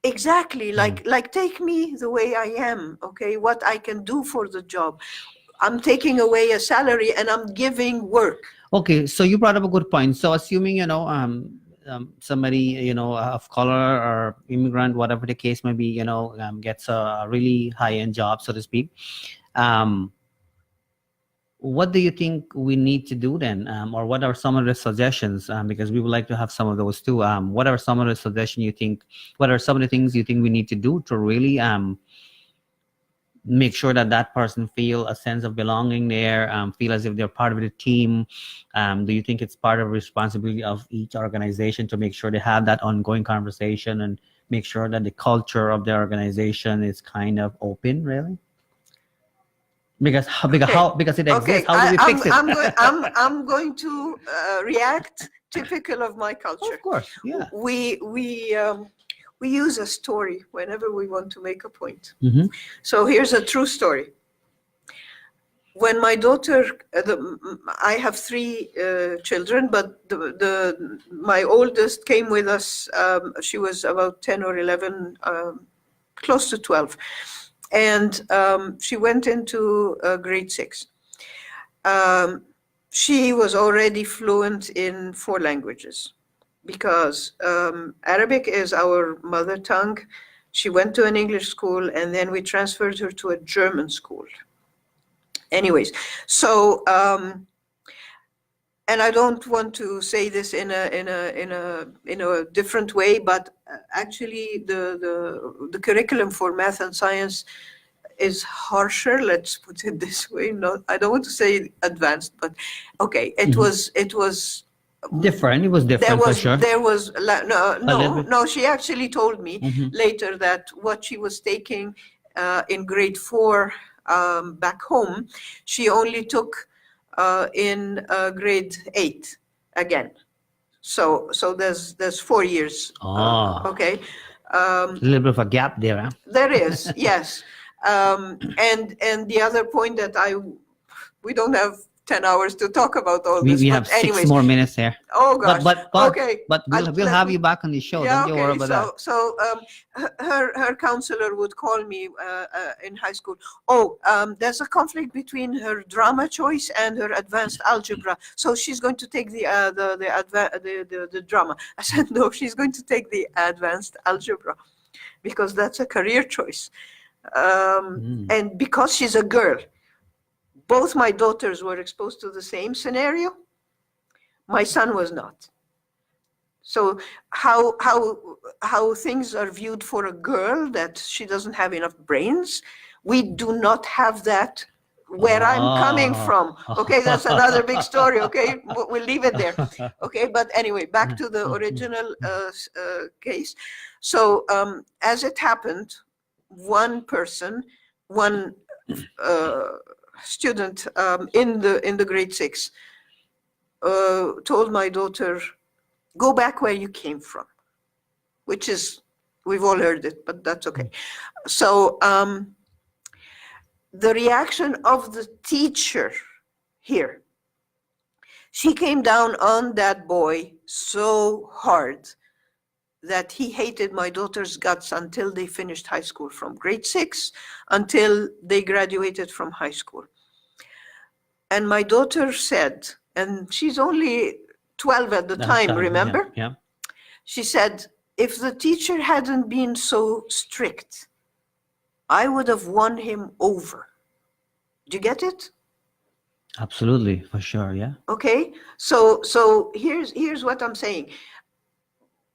Exactly, like take me the way I am, okay, what I can do for the job. I'm taking away a salary and I'm giving work. Okay, so you brought up a good point. So assuming, somebody, of color or immigrant, whatever the case may be, gets a really high-end job, so to speak. What do you think we need to do then? Or what are some of the suggestions? Because we would like to have some of those too. What are some of the suggestions you think, what are some of the things you think we need to do to really make sure that person feel a sense of belonging there, feel as if they're part of the team? Do you think it's part of the responsibility of each organization to make sure they have that ongoing conversation and make sure that the culture of the organization is kind of open, really? Because it exists. How do we fix it? I'm going to react typical of my culture. Of course, yeah. We use a story whenever we want to make a point. Mm-hmm. So here's a true story. When my daughter, I have 3 children, but my oldest came with us. She was about 10 or 11, close to 12. And she went into grade 6. She was already fluent in 4 languages, because Arabic is our mother tongue. She went to an English school, and then we transferred her to a German school. Anyways, so and I don't want to say this in a different way, but actually the curriculum for math and science is harsher. Let's put it this way. I don't want to say advanced, but okay, it was different. It was different for sure. There was no. She actually told me later that what she was taking in grade 4 back home, she only took in grade 8 again. So there's 4 years. Okay. A little bit of a gap there. Huh? There is, yes. And the other point that we don't have 10 hours to talk about all this. We have 6 more minutes here. Oh gosh. But okay. But we'll have you back on the show. Yeah, Don't you worry about that. So her counselor would call me in high school. There's a conflict between her drama choice and her advanced algebra. So she's going to take the drama. I said no, she's going to take the advanced algebra, because that's a career choice. And because she's a girl. Both my daughters were exposed to the same scenario. My son was not. So how things are viewed for a girl, that she doesn't have enough brains, We do not have that where I'm coming from. Okay, that's another big story. Okay, we'll leave it there. Okay, but anyway, back to the original case. So as it happened, one person, one student in the grade 6 told my daughter, go back where you came from, which is, we've all heard it, but that's okay. So the reaction of the teacher here, she came down on that boy so hard that he hated my daughter's guts until they finished high school, from grade 6 until they graduated from high school. And my daughter said, and she's only 12 at the time, remember? Yeah. She said, if the teacher hadn't been so strict, I would have won him over. Do you get it? Absolutely, for sure, yeah. Okay, so here's what I'm saying.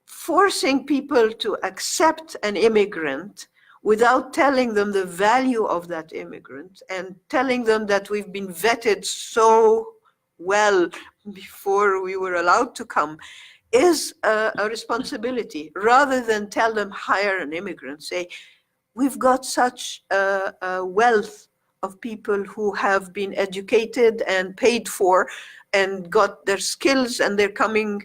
Forcing people to accept an immigrant without telling them the value of that immigrant and telling them that we've been vetted so well before we were allowed to come is a responsibility, rather than tell them hire an immigrant. Say, we've got such a wealth of people who have been educated and paid for and got their skills, and they're coming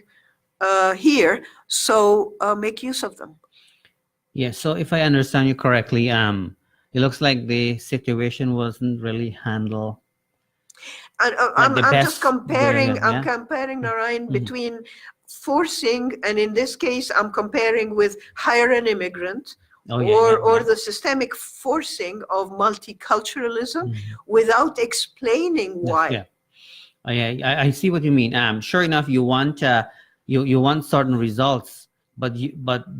here, so make use of them. Yeah, so if I understand you correctly, it looks like the situation wasn't really handled. And I'm just comparing, yeah? I'm comparing, Narine, between forcing, and in this case, I'm comparing with hire an immigrant, or the systemic forcing of multiculturalism without explaining why. I see what you mean. Sure enough, you want you want certain results, but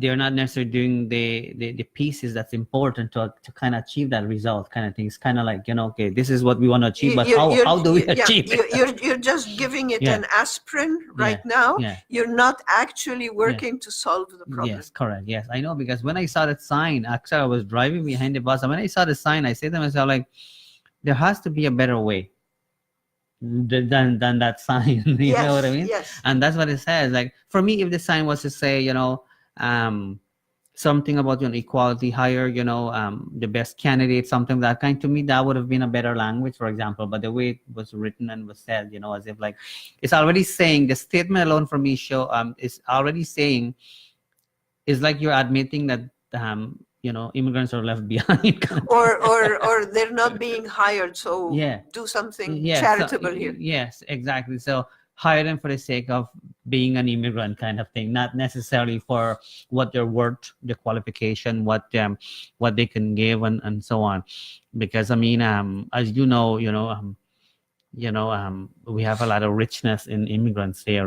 they're not necessarily doing the pieces that's important to kind of achieve that result, kind of thing. It's kind of like, okay, this is what we want to achieve, but how do we achieve it? You're just giving it an aspirin right now. You're not actually working to solve the problem. Yes, correct. Yes, I know, because when I saw that sign, actually I was driving behind the bus, and when I saw the sign, I said to myself, like, there has to be a better way than that sign. You know what I mean? Yes. And that's what it says. Like, for me, if the sign was to say, something about equality, hire, the best candidate, something of that kind, to me that would have been a better language, for example. But the way it was written and was said, as if like it's already saying, the statement alone for me is already saying, is like you're admitting that immigrants are left behind. or they're not being hired, so do something charitable here. Yes, exactly. So hire them for the sake of being an immigrant, kind of thing, not necessarily for what they're worth, the qualification, what they can give, and so on. Because I mean, as we have a lot of richness in immigrants here,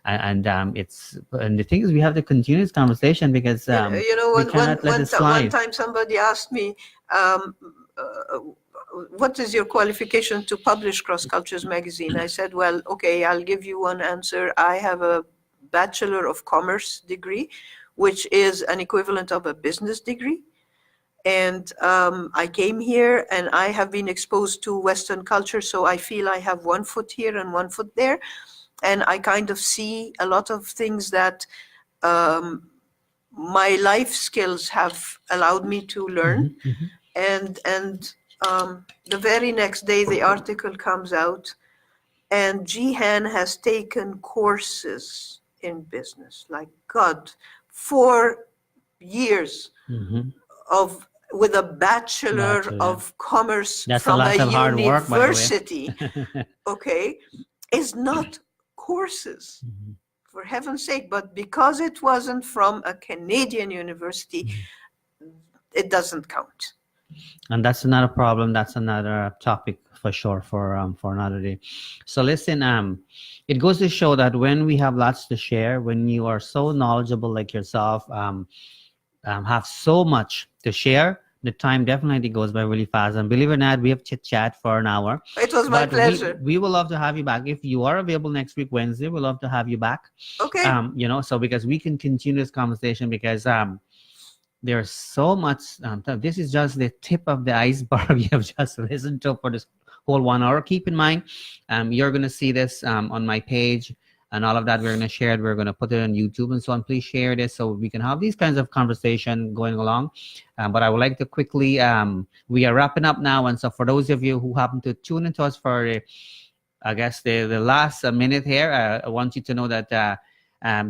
and the thing is, we have to continue this conversation, because one time somebody asked me, what is your qualification to publish Cross Cultures magazine? I said, well, okay, I'll give you one answer. I have a Bachelor of Commerce degree, which is an equivalent of a business degree. And I came here and I have been exposed to Western culture, so I feel I have one foot here and one foot there. And I kind of see a lot of things that my life skills have allowed me to learn. And the very next day, the article comes out, and Gehan has taken courses in business, like God, 4 years with a Bachelor of Commerce from a university. Okay, is not courses, for heaven's sake. But because it wasn't from a Canadian university, it doesn't count. And that's another problem. That's another topic for sure for another day. So listen, it goes to show that when we have lots to share, when you are so knowledgeable like yourself, have so much to share, the time definitely goes by really fast. And believe it or not, we have chit chat for an hour. It was my pleasure. We will love to have you back. If you are available next week, Wednesday, we'll love to have you back. Okay. So because we can continue this conversation, because there's so much. This is just the tip of the iceberg you have just listened to for this whole 1 hour. Keep in mind, you're going to see this on my page and all of that. We're going to share it. We're going to put it on YouTube and so on. Please share this so we can have these kinds of conversation going along. But I would like to quickly, we are wrapping up now. And so for those of you who happen to tune into us for, I guess, the last minute here, I want you to know that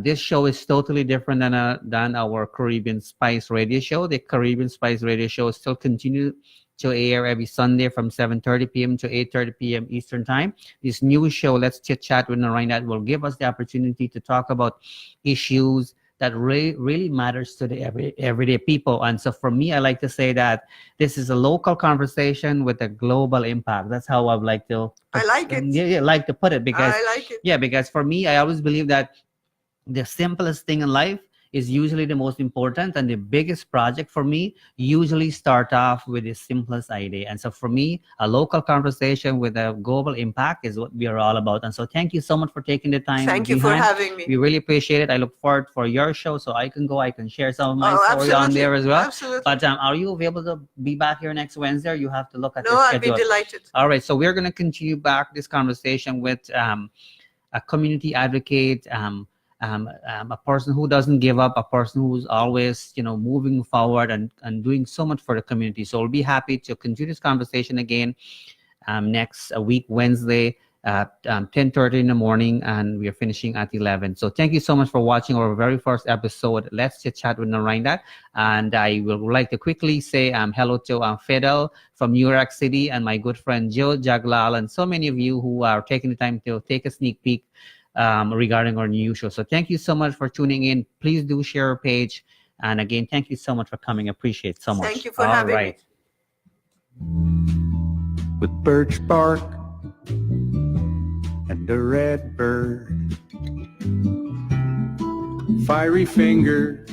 this show is totally different than our Caribbean Spice radio show. The Caribbean Spice radio show still continue to air every Sunday from 7:30 p.m. to 8:30 p.m. Eastern Time. This new show, Let's Chit Chat with Narine Dat, will give us the opportunity to talk about issues that really matters to the everyday people. And so for me, I like to say that this is a local conversation with a global impact. That's how I would like to. I like it. Yeah, like to put it, because I like it. yeah, because for me, I always believe that the simplest thing in life is usually the most important, and the biggest project for me usually start off with the simplest idea. And so for me, a local conversation with a global impact is what we are all about. And so thank you so much for taking the time. Thank you for having me. We really appreciate it. I look forward for your show so I can share some of my story on there as well. Absolutely. But are you able to be back here next Wednesday, or you have to look at No, your I'd schedule? be delighted. All right, so we're going to continue back this conversation with a community advocate, a person who doesn't give up, a person who's always, moving forward and doing so much for the community. So we'll be happy to continue this conversation again next week, Wednesday at 10:30 in the morning, and we are finishing at 11. So thank you so much for watching our very first episode, Let's Chit Chat with Narine Dat. And I would like to quickly say hello to Fidel from New York City, and my good friend Joe Jaglal, and so many of you who are taking the time to take a sneak peek regarding our new show. So thank you so much for tuning in. Please do share our page. And again, thank you so much for coming. Appreciate it so much. Thank you for having me. With birch bark and a red bird, fiery finger